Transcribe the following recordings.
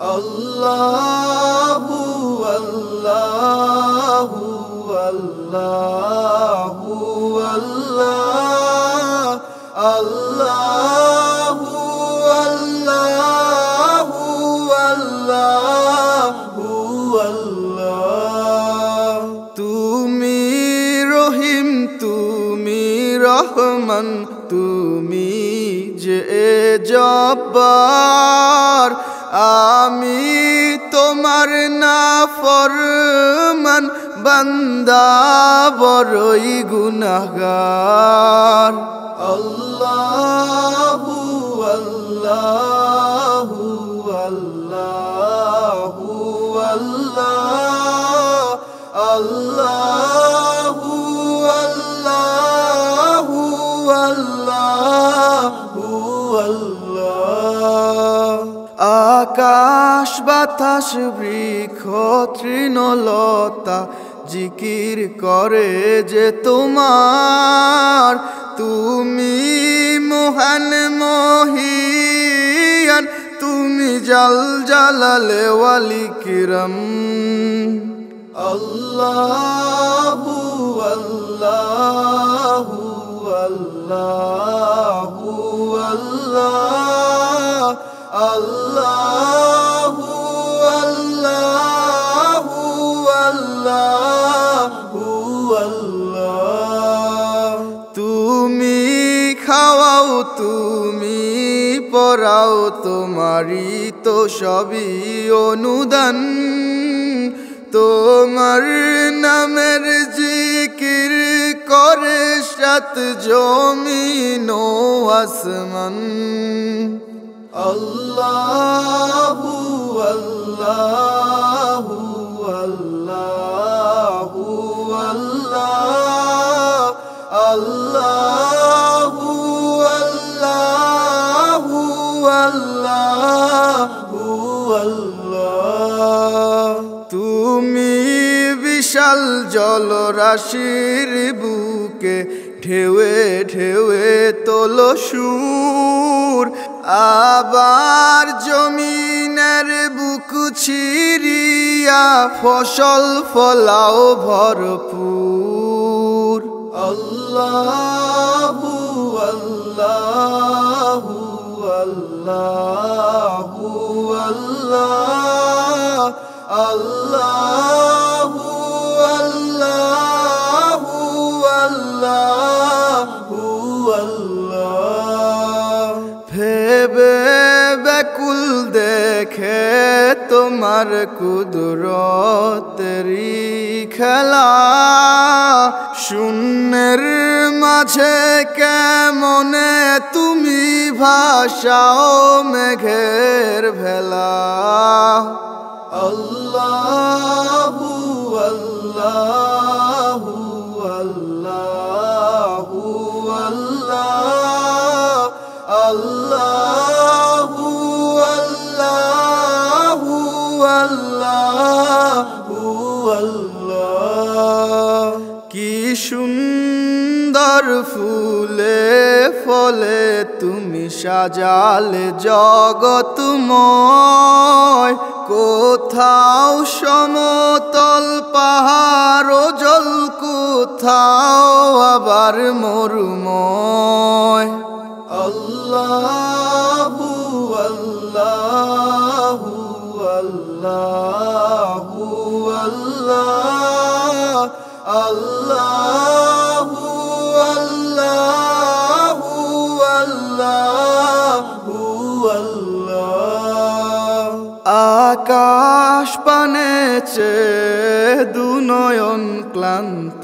আল্লাহু আল্লাহু আল্লাহু আল্লাহ আল্লাহু আল্লাহু আল্লাহু আল্লাহ তুমি রহিম তুমি রহমান তুমি যে জব্বার আমি তোমার নাফরমান বান্দা বড়ই গুনাহগার আল্লাহু আল্লাহু আল্লাহু আল্লাহ আল্লাহু আল্লাহু আল্লাহু আল্লাহ আকাশ বাতাস বৃক্ষ তৃণলতা জিকির করে যে তোমার তুমি মহান মহিয়ান তুমি জাল জালালে ওয়ালি কিরম আল্লাহু আল্লাহু আল্লাহু আল্লাহ আল্লাহু আল্লাহু আল্লাহু আল্লাহ তুমি খাওয়াও তুমি পরাও তোমারই তো সবই অনুদান তোমার নামের জিকির করে সাত জমিন ও আসমান আল্লাহু আল্লাহু আল্লাহু আল্লাহ আল্লাহু আল্লাহু আল্লাহু আল্লাহ তুমি বিশাল জলরাশির বুকে ঢেউয়ে ঢেউয়ে তোলো সুর আবার জমিনের বুক ছিড়িয়া ফসল ফলাও ভরপুর আল্লাহু আল্লাহু আল্লাহু আল্লাহ আল্লাহু আল্লাহু আল্লাহু আল্লাহ ভেবে ব্যাকুল দেখে তোমার কুদরতেরি খেলা শূন্যের মাঝে কেমনে তুমি ভাসাও মেঘের ভেলা আল্লাহু আল্লাহু আল্লাহু আল্লাহ আল্লাহু আল্লাহু আল্লাহু আল্লাহ কি সুন্দর ফুলে ফলে তুমি সাজালে জগৎময় কোথাও সমতল পাহাড় জল কোথাও আবার মরুময় আল্লাহু আল্লাহু আল্লাহু আল্লাহ আল্লাহু আল্লাহু আল্লাহু আল্লাহ আকাশ পানে দুনয়ন ক্লান্ত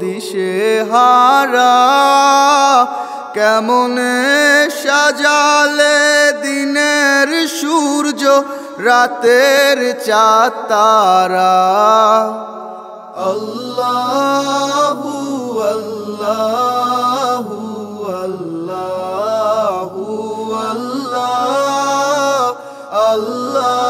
দিশে হারা কেমনে সাজালে দিনের সূর্য রাতের চাঁদ তারা আল্লাহু আল্লাহু আল্লাহু আল্লাহ আল্লাহ